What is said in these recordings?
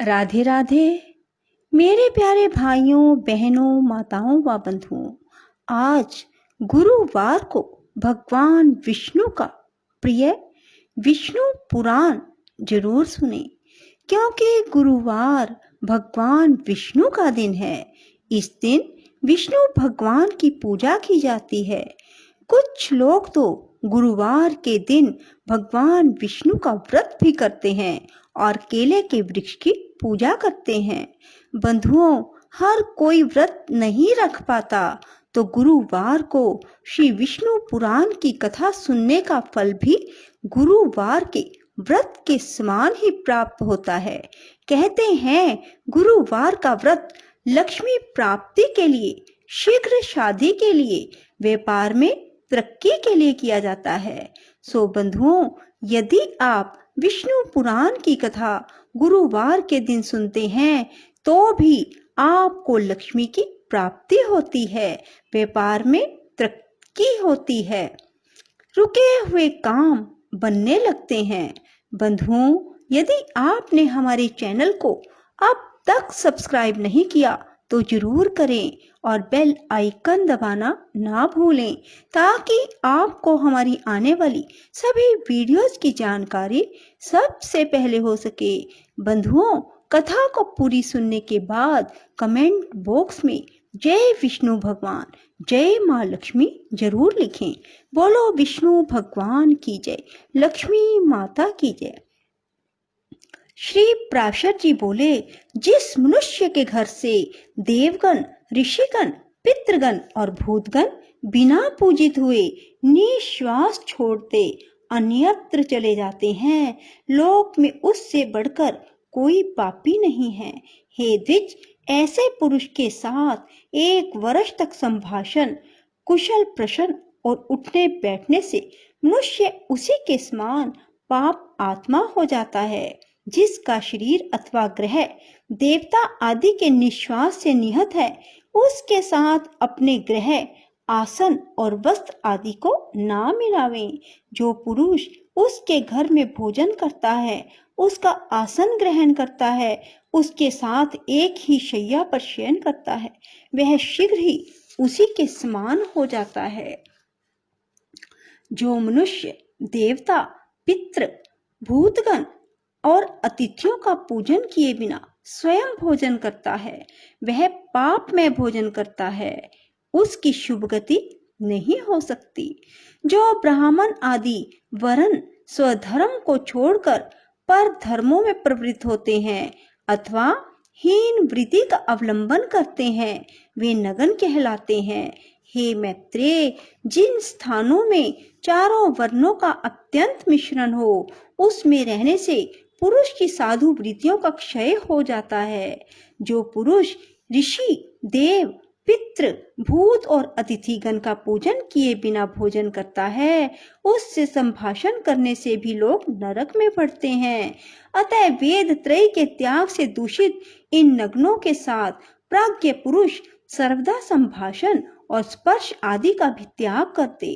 राधे राधे मेरे प्यारे भाइयों बहनों माताओं व बंधुओं। आज गुरुवार को भगवान विष्णु का प्रिय विष्णु पुराण जरूर सुने, क्योंकि गुरुवार भगवान विष्णु का दिन है। इस दिन विष्णु भगवान की पूजा की जाती है। कुछ लोग तो गुरुवार के दिन भगवान विष्णु का व्रत भी करते हैं और केले के वृक्ष की पूजा करते हैं। बंधुओं, हर कोई व्रत नहीं रख पाता, तो गुरुवार को श्री विष्णु पुराण की कथा सुनने का फल भी गुरुवार के व्रत के समान ही प्राप्त होता है। कहते हैं गुरुवार का व्रत लक्ष्मी प्राप्ति के लिए, शीघ्र शादी के लिए, व्यापार में तरक्की के लिए किया जाता है। सो बंधुओं, यदि आप विष्णु पुराण की कथा गुरुवार के दिन सुनते हैं तो भी आपको लक्ष्मी की प्राप्ति होती है, व्यापार में तरक्की होती है, रुके हुए काम बनने लगते हैं। बंधुओं, यदि आपने हमारे चैनल को अब तक सब्सक्राइब नहीं किया तो जरूर करें और बेल आइकन दबाना ना भूलें, ताकि आपको हमारी आने वाली सभी वीडियोस की जानकारी सबसे पहले हो सके। बंधुओं, कथा को पूरी सुनने के बाद कमेंट बॉक्स में जय विष्णु भगवान, जय माँ लक्ष्मी जरूर लिखें। बोलो विष्णु भगवान की जय, लक्ष्मी माता की जय। श्री पराशर जी बोले, जिस मनुष्य के घर से देवगण, ऋषिगण, पितृगण और भूतगण बिना पूजित हुए निश्वास छोड़ते अन्यत्र चले जाते हैं, लोक में उससे बढ़कर कोई पापी नहीं है। हे द्विज, ऐसे पुरुष के साथ 1 वर्ष तक संभाषण, कुशल प्रश्न और उठने बैठने से मनुष्य उसी के समान पाप आत्मा हो जाता है। जिसका शरीर अथवा ग्रह देवता आदि के निश्वास से निहत है, उसके साथ अपने ग्रह, आसन और वस्त्र आदि को ना मिलावें। जो पुरुष उसके घर में भोजन करता है, उसका आसन ग्रहण करता है, उसके साथ एक ही शैया पर शयन करता है, वह शीघ्र ही उसी के समान हो जाता है। जो मनुष्य देवता, पितृ, भूतगण और अतिथियों का पूजन किए बिना स्वयं भोजन करता है, वह पाप में भोजन करता है, उसकी शुभ गति नहीं हो सकती। जो ब्राह्मण आदि वर्ण स्वधर्म को छोड़कर पर धर्मों में प्रवृत्त होते हैं अथवा हीन वृत्ति का अवलंबन करते हैं, वे नगन कहलाते हैं। हे मैत्रेय, जिन स्थानों में चारों वर्णों का अत्यंत मिश्रण हो, उसमें रहने से पुरुष की साधु वृत्तियों का क्षय हो जाता है। जो पुरुष ऋषि, देव, पितृ, भूत और अतिथिगण का पूजन किए बिना भोजन करता है, उससे संभाषण करने से भी लोग नरक में पड़ते हैं। अतः वेद त्रय के त्याग से दूषित इन नग्नों के साथ प्राज्ञ पुरुष सर्वदा संभाषण और स्पर्श आदि का भी त्याग करते।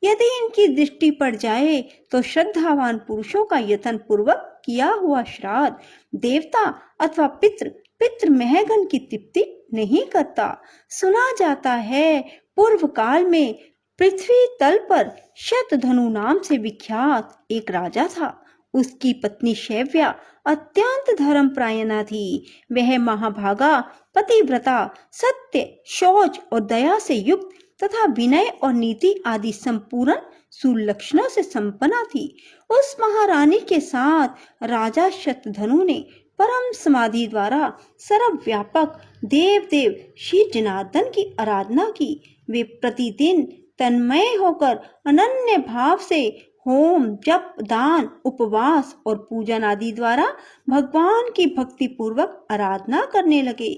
यदि इनकी दृष्टि पड़ जाए तो श्रद्धावान पुरुषों का यत्न पूर्वक किया हुआ श्राद्ध देवता अथवा पितृ महगन की तृप्ति नहीं करता। सुना जाता है पूर्व काल में पृथ्वी तल पर शतधनु नाम से विख्यात एक राजा था। उसकी पत्नी शैव्या अत्यंत धर्मपरायणा थी। वह महाभागा, पतिव्रता, सत्य, शौच और दया से युक्त तथा विनय और नीति आदि संपूर्ण सुलक्षणों से संपन्ना थी। उस महारानी के साथ राजा शतधनु ने परम समाधि द्वारा सर्वव्यापक देव श्री जनार्दन की आराधना की। वे प्रतिदिन तन्मय होकर अनन्य भाव से होम, जप, दान, उपवास और पूजन आदि द्वारा भगवान की भक्ति पूर्वक आराधना करने लगे।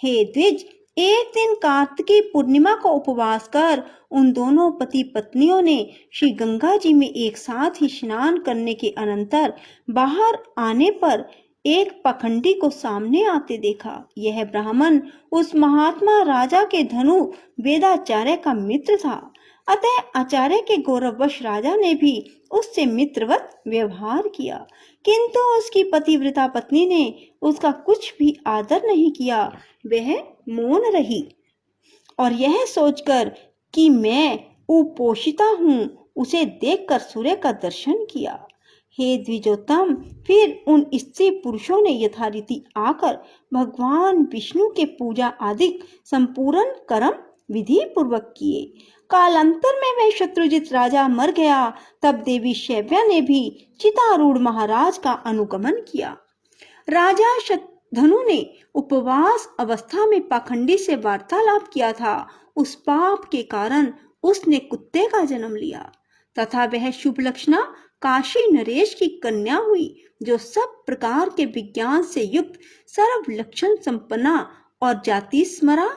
हे द्विज, एक दिन कार्तिकी पूर्णिमा को उपवास कर उन दोनों पति पत्नियों ने श्री गंगा जी में एक साथ ही स्नान करने के अनंतर बाहर आने पर एक पखंडी को सामने आते देखा। यह ब्राह्मण उस महात्मा राजा के धनु वेदाचार्य का मित्र था। अतः आचार्य के गौरववश राजा ने भी उससे मित्रवत व्यवहार किया, किंतु उसकी पतिव्रता पत्नी ने उसका कुछ भी आदर नहीं किया। वह मौन रही और यह सोचकर कि मैं उपोषिता हूँ, उसे देखकर सूर्य का दर्शन किया। हे द्विजोत्तम, फिर उन स्त्री पुरुषों ने यथारीति आकर भगवान विष्णु के पूजा आदि संपूर्ण कर्म विधि पूर्वक किए। कालांतर में वह शत्रुजित राजा मर गया। तब देवी शैव्या ने भी चितारूढ़ महाराज का अनुगमन किया। राजा शतधनु ने उपवास अवस्था में पाखंडी से वार्तालाप किया था। उस पाप के कारण उसने कुत्ते का जन्म लिया तथा वह शुभ लक्षणा काशी नरेश की कन्या हुई, जो सब प्रकार के विज्ञान से युक्त सर्व लक्षण संपन्ना और जाति स्मरा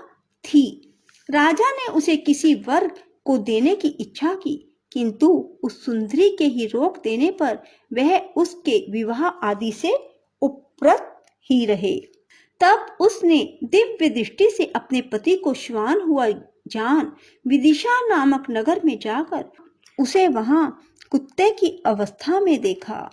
थी। राजा ने उसे किसी वर को देने की इच्छा की, किंतु उस सुंदरी के ही रोक देने पर वह उसके विवाह आदि से उपरत ही रहे। तब उसने दिव्य दृष्टि से अपने पति को श्वान हुआ जान विदिशा नामक नगर में जाकर उसे वहां कुत्ते की अवस्था में देखा।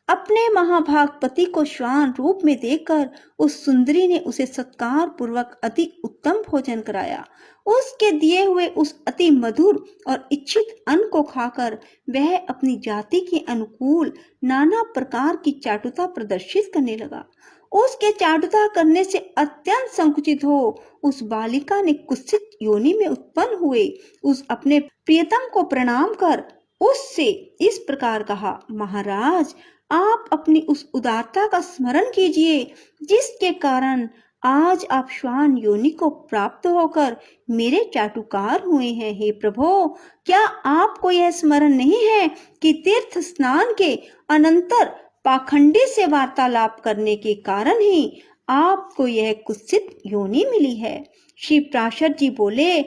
अपने महाभाग पति को श्वान रूप में देखकर उस सुंदरी ने उसे सत्कार पूर्वक अति उत्तम भोजन कराया। उसके दिए हुए उस अति मधुर और इच्छित अन्न को खाकर वह अपनी जाति के अनुकूल नाना प्रकार की चाटुता प्रदर्शित करने लगा। उसके चाटुता करने से अत्यंत संकुचित हो उस बालिका ने कुत्सित योनि में उत्पन्न हुए उस अपने प्रियतम को प्रणाम कर उससे इस प्रकार कहा, महाराज, आप अपनी उस उदारता का स्मरण कीजिए जिसके कारण आज आप श्वान योनि को प्राप्त होकर मेरे चाटुकार हुए हैं। हे प्रभो, क्या आपको यह स्मरण नहीं है कि तीर्थ स्नान के अनंतर पाखंडी से वार्तालाप करने के कारण ही आपको यह कुत्सित योनि मिली है। श्री प्राशर जी बोले,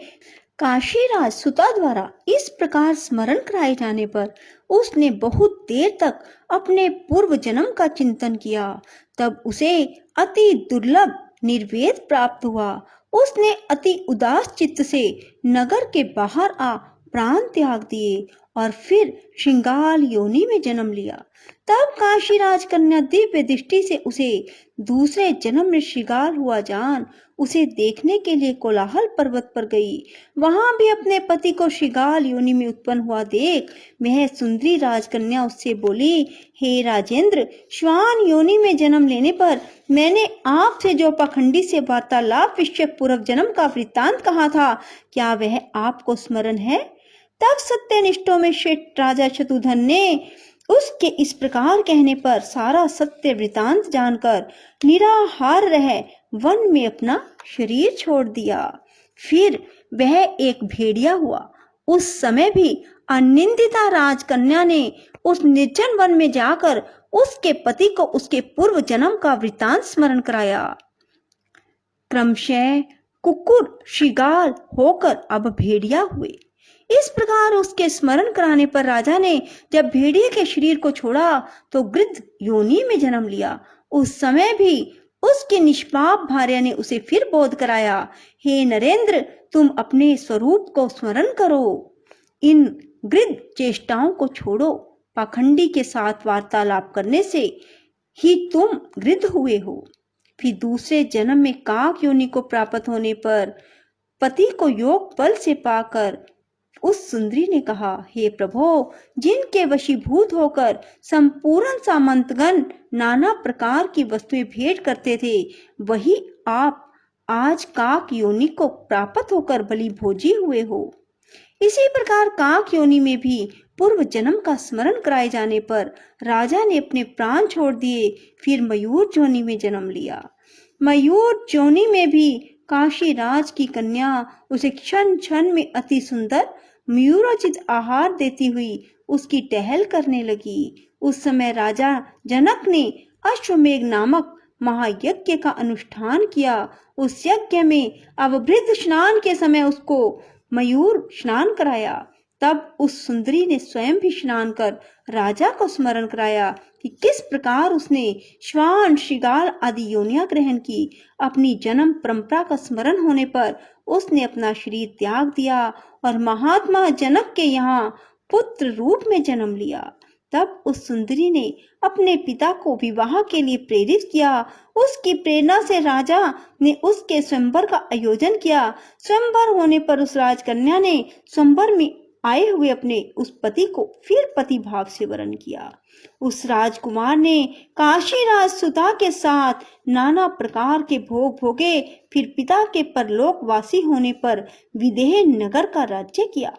काशीराज सुता द्वारा इस प्रकार स्मरण कराए जाने पर उसने बहुत देर तक अपने पूर्व जन्म का चिंतन किया। तब उसे अति दुर्लभ निर्वेद प्राप्त हुआ। उसने अति उदास चित्त से नगर के बाहर आ प्राण त्याग दिए और फिर श्रृंगाल योनि में जन्म लिया। तब काशीराज कन्या दिव्य दृष्टि से उसे दूसरे जन्म में श्रृंगाल हुआ जान उसे देखने के लिए कोलाहल पर्वत पर गई। वहां भी अपने पति को श्रृंगाल योनि में उत्पन्न हुआ देख वह सुंदरी राजकन्या उससे बोली, हे राजेंद्र, श्वान योनि में जन्म लेने पर मैंने आपसे जो पाखंडी से वार्तालाप विषयक पूर्व जन्म का वृत्तांत कहा था, क्या वह आपको स्मरण है? तब सत्यनिष्ठों में श्रेष्ठ राजा शत्रुधन ने उसके इस प्रकार कहने पर सारा सत्य वृतांत जानकर निराहार रह वन में अपना शरीर छोड़ दिया। फिर वह एक भेड़िया हुआ। उस समय भी अनिंदिता राजकन्या ने उस निर्जन वन में जाकर उसके पति को उसके पूर्व जन्म का वृतांत स्मरण कराया। क्रमशः कुकुर श्रृंगाल होकर अब भेड़िया हुए। इस प्रकार उसके स्मरण कराने पर राजा ने जब भेड़िए के शरीर को छोड़ा तो गृध्र योनि में जन्म लिया। उस समय भी उसके निष्पाप भार्या ने उसे फिर बोध कराया, हे नरेंद्र, तुम अपने स्वरूप को स्मरण करो, इन गृध्र चेष्टाओं को छोड़ो। पाखंडी के साथ वार्तालाप करने से ही तुम गृध्र हुए हो। फिर दूसरे जन्म में काक योनि को प्राप्त होने पर पति को योग बल से पाकर उस सुंदरी ने कहा, हे प्रभो, जिनके वशीभूत होकर संपूर्ण सामंतगण नाना प्रकार की वस्तुएं भेंट करते थे, वही आप आज काक योनि को प्राप्त होकर बलि भोजी हुए हो। इसी प्रकार काक योनि में भी पूर्व जन्म का स्मरण कराए जाने पर राजा ने अपने प्राण छोड़ दिए। फिर मयूर योनि में जन्म लिया। मयूर योनि में भी काशी राज की कन्या उसे क्षण क्षण में अति सुंदर मयूरोचित आहार देती हुई उसकी टहल करने लगी। उस समय राजा जनक ने अश्वमेघ नामक महायज्ञ का अनुष्ठान किया। उस यज्ञ में अवभृत स्नान के समय उसको मयूर स्नान कराया। तब उस सुंदरी ने स्वयं भी स्नान कर राजा को स्मरण कराया कि किस प्रकार उसने श्वान, श्रृगाल आदि योनियां ग्रहण की। अपनी जन्म परंपरा का स्मरण होने पर उसने अपना शरीर त्याग दिया और महात्मा जनक के यहाँ पुत्र रूप में जन्म लिया। तब उस सुंदरी ने अपने पिता को विवाह के लिए प्रेरित किया। उसकी प्रेरणा से राजा ने उसके स्वयंवर का आयोजन किया। स्वयंवर होने पर उस राजकन्या ने स्वयंवर में आए हुए अपने उस पति को फिर पति भाव से वरण किया। उस राजकुमार ने काशीराज सुता के साथ नाना प्रकार के भोग भोगे। फिर पिता के परलोकवासी होने पर विदेह नगर का राज्य किया।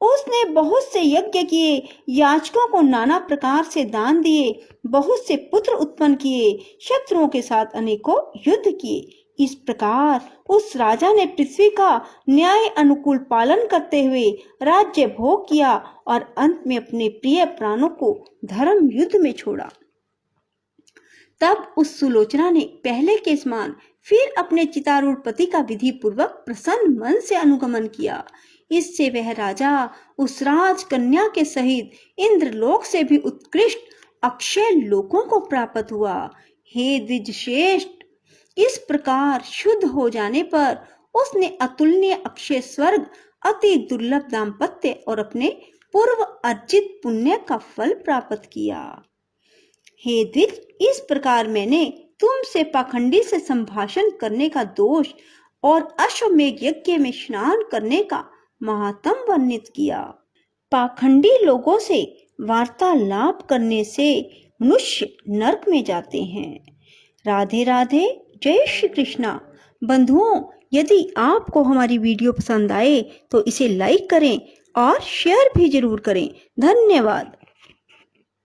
उसने बहुत से यज्ञ किए, याचकों को नाना प्रकार से दान दिए, बहुत से पुत्र उत्पन्न किए, शत्रुओं के साथ अनेकों युद्ध किए। इस प्रकार उस राजा ने पृथ्वी का न्याय अनुकूल पालन करते हुए राज्य भोग किया और अंत में अपने प्रिय प्राणों को धर्म युद्ध में छोड़ा। तब उस सुलोचना ने पहले के समान फिर अपने चितारूढ़ पति का विधि पूर्वक प्रसन्न मन से अनुगमन किया। इससे वह राजा उस राजकन्या के सहित इंद्रलोक से भी उत्कृष्ट अक्षय लोकों को प्राप्त हुआ। हे द्विजश्रेष्ठ, इस प्रकार शुद्ध हो जाने पर उसने अतुलनीय अक्षय स्वर्ग, अति दुर्लभ दाम्पत्य और अपने पूर्व अर्जित पुण्य का फल प्राप्त किया। हे द्विज, इस प्रकार मैंने तुमसे पाखंडी से संभाषण करने का दोष और अश्वमेध यज्ञ में स्नान करने का महात्म वर्णित किया। पाखंडी लोगों से वार्तालाप करने से मनुष्य नरक में जाते हैं। राधे राधे, जय श्री कृष्णा। बंधुओं, यदि आपको हमारी वीडियो पसंद आए तो इसे लाइक करें और शेयर भी जरूर करें। धन्यवाद।